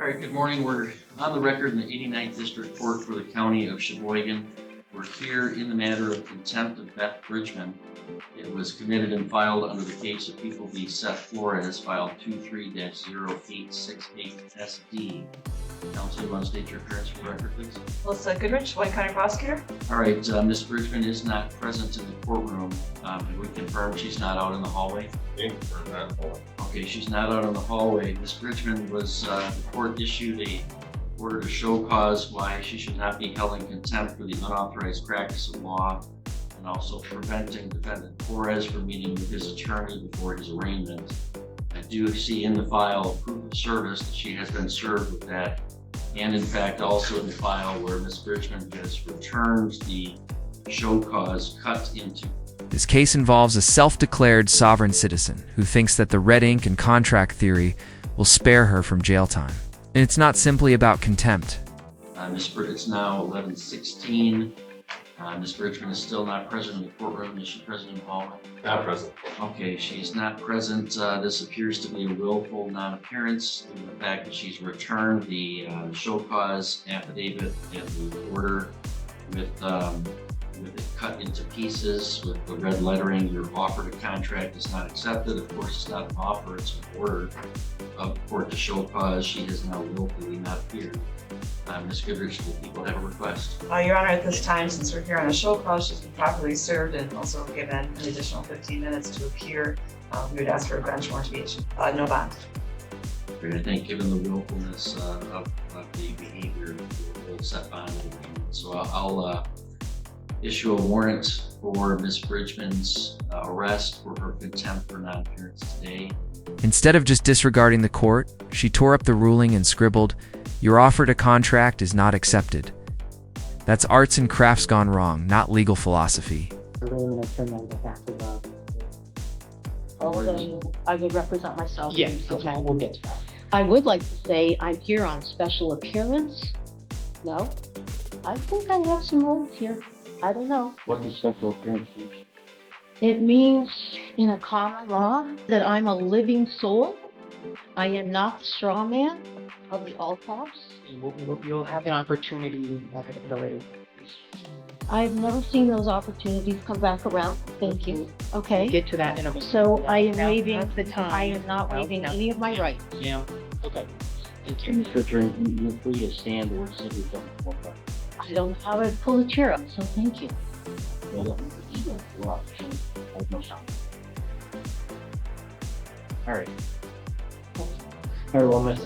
All right, good morning. We're on the record in the 89th District Court for the County of Sheboygan. We're here in the matter of contempt of Beth Bridgman. It was committed and filed under the case of People v. Seth Flores, file 23-0868SD. Counsel, you want to state your appearance for the record, please? Melissa Goodrich, White County Prosecutor. All right, Ms. Bridgman is not present in the courtroom. Can we confirm she's not out in the hallway? Okay, she's not out in the hallway. Ms. Bridgman was, the court issued a order to show cause why she should not be held in contempt for the unauthorized practice of law and also preventing defendant Flores from meeting with his attorney before his arraignment. I do see in the file proof of service that she has been served with that, and in fact also in the file where Ms. Bridgman has returned the show cause cut into. This case involves a self-declared sovereign citizen who thinks that the red ink and contract theory will spare her from jail time. And it's not simply about contempt. It's now 11:16. Ms. Bridgman is still not present in the courtroom. Is she present in the hallway? Not present. Okay, she's not present. This appears to be a willful non-appearance due to the fact that she's returned the show cause affidavit and the order with it cut into pieces with the red lettering. Your offer to contract is not accepted. Of course, it's not an offer, it's an order of the court to show cause. She has now willfully not appeared. Ms. Goodrich, will people have a request? Your Honor, at this time, since we're here on a show cause, she's been properly served and also given an additional 15 minutes to appear. We would ask for a bench warrant to be issued. No bond. I think given the willfulness of the behavior, we'll set bond. So I'll issue a warrant for Ms. Bridgman's arrest for her contempt for non-appearance today. Instead of just disregarding the court, she tore up the ruling and scribbled, "Your offer to contract is not accepted." That's arts and crafts gone wrong, not legal philosophy. Also, I would represent myself. Yes, okay, we'll get to that. I would like to say I'm here on special appearance. No, I think I have some roles here. I don't know. What does special appearance mean? It means in a common law that I'm a living soul. I am not the straw man of the all caps. You'll have an opportunity later. I've never seen those opportunities come back around. Thank you. Okay. Get to that in a moment. So I am Now- waiving, now's the time. I am not waiving Now- any of my rights. Yeah, okay. Thank you. Mr. Attorney, you're free to stand or sit or something. I don't know how to pull a chair up, so thank you. All right. Well, Ms.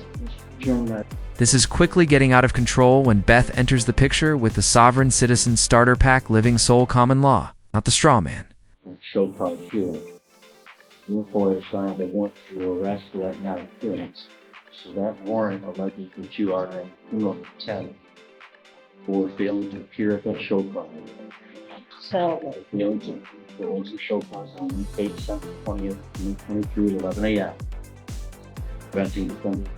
Bridgman, This is quickly getting out of control when Beth enters the picture with the Sovereign Citizen Starter Pack Living Soul Common Law, not the straw man. show cause here. Therefore, it's signed a warrant to arrest for that non-appearance. So that warrant alleges that you are in criminal contempt for failing to appear at that show cause. So Failing to show cause on Wednesday, December 20th, 2023 at 11 a.m. Preventing defendant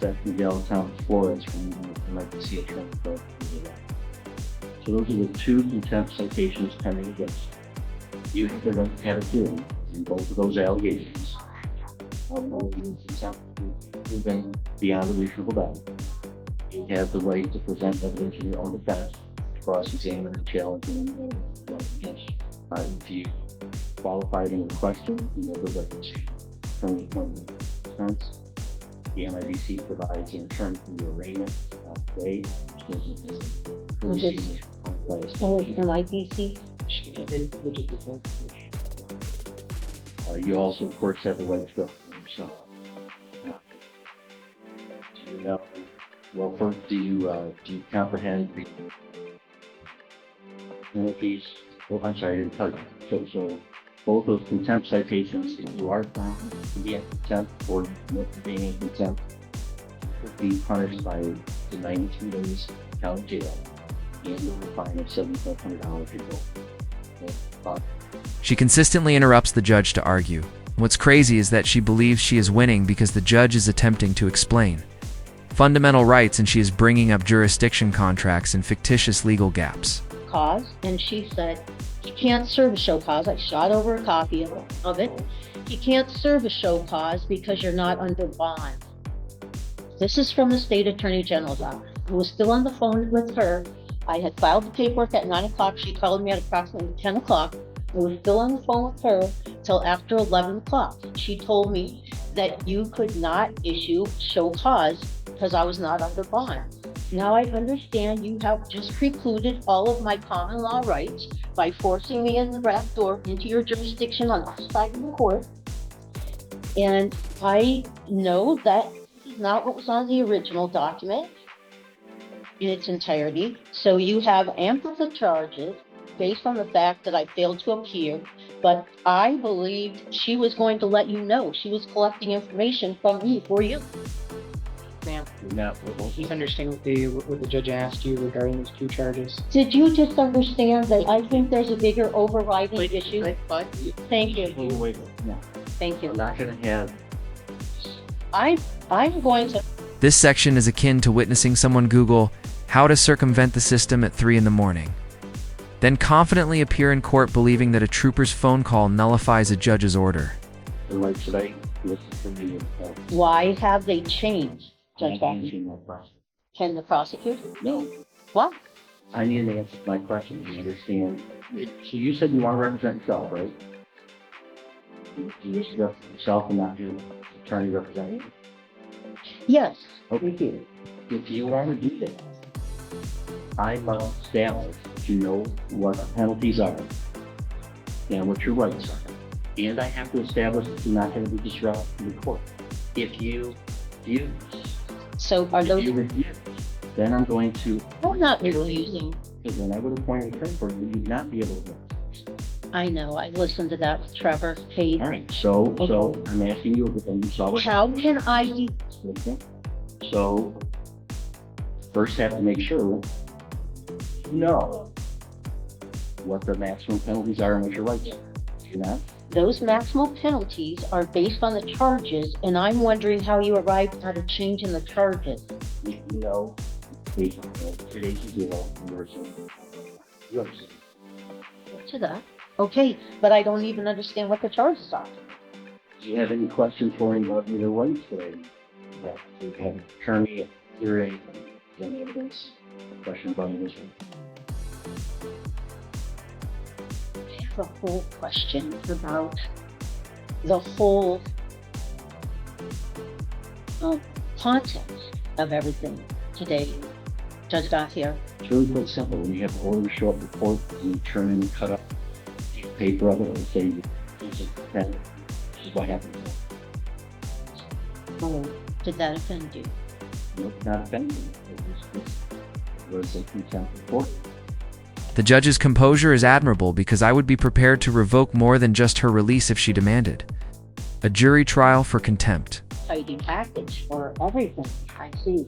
Seth Miguel Thomas Flores from emergency attorney. So those are the two contempt citations pending against you. You have had a hearing in both of those allegations. Proven beyond a reasonable doubt. You have the right to present evidence in your own defense, cross-examine and challenge and against. If you qualified in the question, you have the right to attorney from the defense. The MIDC provides the attorney from the arraignment today. MIDC. You also, of course, have the right to go for yourself. Do you know? Well, first, do you comprehend the penalties? Oh, I'm sorry, I didn't tell you. So both those contempt citations, if you are found to be in contempt or not being in contempt, will be punished by the 92 days county jail and a fine of $7,500 people. She consistently interrupts the judge to argue. What's crazy is that she believes she is winning because the judge is attempting to explain fundamental rights and she is bringing up jurisdiction contracts and fictitious legal gaps. Cause, and she said, "You can't serve a show cause." I shot over a copy of it. "You can't serve a show cause because you're not under bond." This is from the State Attorney General's office. I was still on the phone with her. I had filed the paperwork at 9 o'clock. She called me at approximately 10 o'clock. I was still on the phone with her till after 11 o'clock. She told me that you could not issue show cause because I was not under bond. Now I understand you have just precluded all of my common law rights by forcing me in the back door into your jurisdiction on the side of the court. And I know that is not what was on the original document in its entirety. So you have amplified charges based on the fact that I failed to appear, but I believed she was going to let you know. She was collecting information from me for you. Ma'am, Now, please understand what the judge asked you regarding those 2 charges. Did you just understand that I think there's a bigger overriding issue? Thank you. wait, no, Thank we're you. not gonna have, I'm going to This section is akin to witnessing someone Google how to circumvent the system at 3 in the morning. Then confidently appear in court believing that a trooper's phone call nullifies a judge's order. like today, listen to me. Why have they changed, Judge Bachman? Answering my question. Can the prosecutor? No, What? I need to answer my question, you understand? So you said you want to represent yourself, right? You wish to represent yourself and not your attorney representing. Yes. Okay. If you want to do that, I must establish that you know what the penalties are and what your rights are. And I have to establish that you're not going to be disruptive to the court. If you refuse, So are those, then I'm going to, I'm not refusing. because then I would appoint an attorney for you, you'd not be able to. I know, I listened to that with Trevor, Kate. All right, so I'm asking you, but then you saw what. How can I be, Okay. So, first have to make sure you know what the maximum penalties are and what your rights are. You know? those maximal penalties are based on the charges, and I'm wondering how you arrived at a change in the charges. You know, today's zero, you understand? To that. Okay, but I don't even understand what the charges are. Do you have any questions for me about your rights today? Yeah, so you have attorney, hearing, any evidence, question about this one? I have a whole question about the whole context of everything today. Judge Gauthier. It's really quite simple. When you have order show up report, you turn in and cut up the paper of it and say, this is what happened. Oh, did that offend you? No, not offending. It was a contempt report. The judge's composure is admirable because I would be prepared to revoke more than just her release if she demanded. A jury trial for contempt. Tidy package for everything. I see.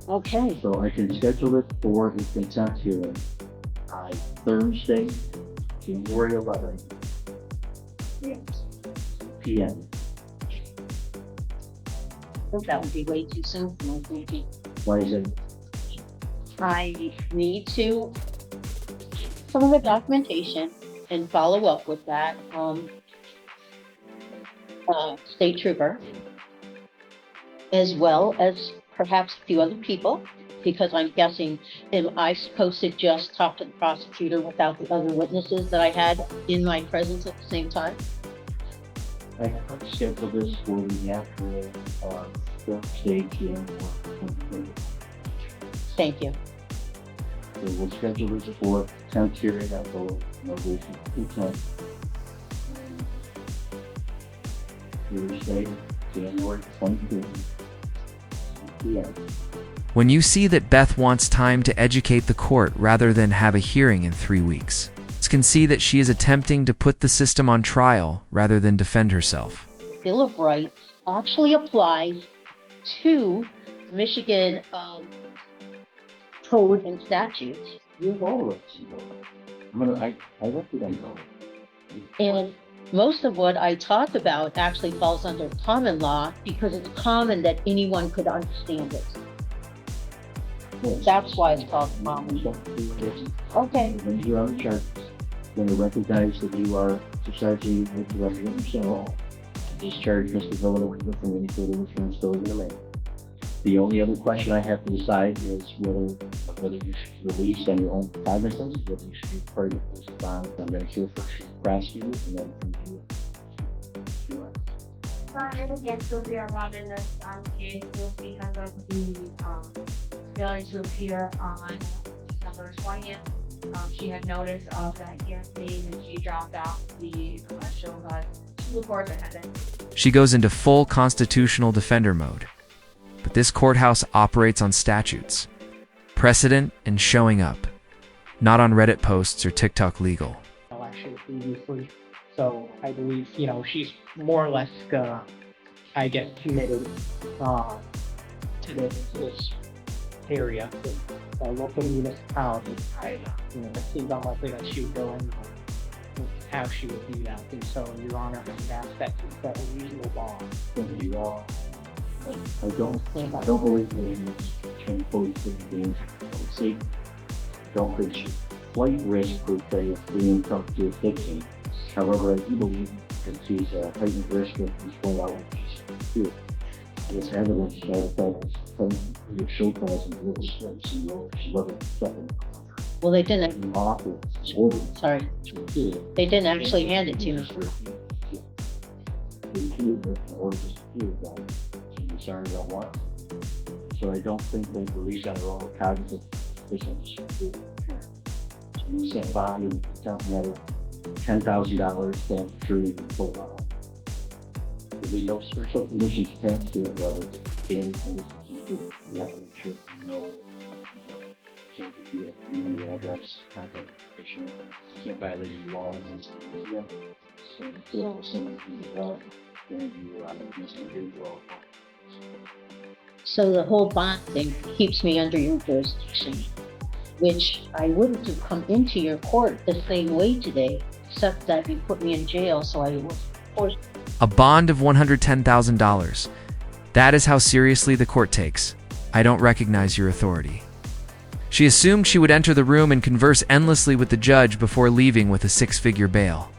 Okay. So I can schedule it for the contempt hearing on Thursday, January 11th, p.m. I think that would be way too soon for my thinking. Why is it? I need to some of the documentation and follow up with that. State trooper, as well as perhaps a few other people, because I'm guessing, am I supposed to just talk to the prosecutor without the other witnesses that I had in my presence at the same time? I can schedule this for the afternoon on Thursday, January 23rd. Thank you. So we'll schedule this for 10th hearing at the contempt. Thursday, January 23rd. p.m. When you see that Beth wants time to educate the court rather than have a hearing in 3 weeks, you can see that she is attempting to put the system on trial rather than defend herself. Bill of Rights actually applies to Michigan code and statutes. You're all right. I represent you. And most of what I talked about actually falls under common law because it's common that anyone could understand it. That's why it's called common. Okay. When you're on the chart, you're going to recognize that you are exercising the represent yourself. Discharge Mr. Villanova from any further insurance still in the mail. The only other question I have to decide is whether you should release on your own cognizance, whether you should be part of this bond. I'm going to hear first from the prosecutor and then from you. So I didn't get to be around in this case just because of the failure to appear on December 20th. She had notice of that hearing and she dropped out the show cause to the court attendance. She goes into full constitutional defender mode. But this courthouse operates on statutes, precedent, and showing up, not on Reddit posts or TikTok legal. Election previously, so I believe, she's more or less, I guess, committed to this area, local municipality. It seems unlikely that she would go in how she would do that. And so, Your Honor, I ask that a reasonable bond. I don't believe in can fully games. See, don't think she flight risk per se of being tough jurisdiction. However, I do believe that she's a heightened risk of control out here. This evidence that from your show cause and little steps and she wasn't second. Well, they didn't, Awful. sorry, they didn't actually hand it to me. Or just here, guys. I'm sorry about what. So I don't think they release on their own cognitive business. Set bond and something at $10,000 stamp jury full out. There'll be no special conditions attached to it, whether it's in conditions, you have to make sure you know. Can't be the address, contact information, can't violate any laws and stuff. Yeah. So if someone can develop, then you Mr. Individual. So the whole bond thing keeps me under your jurisdiction, which I wouldn't have come into your court the same way today, except that you put me in jail, so I was forced. A bond of $110,000. That is how seriously the court takes. I don't recognize your authority. She assumed she would enter the room and converse endlessly with the judge before leaving with a 6-figure bail.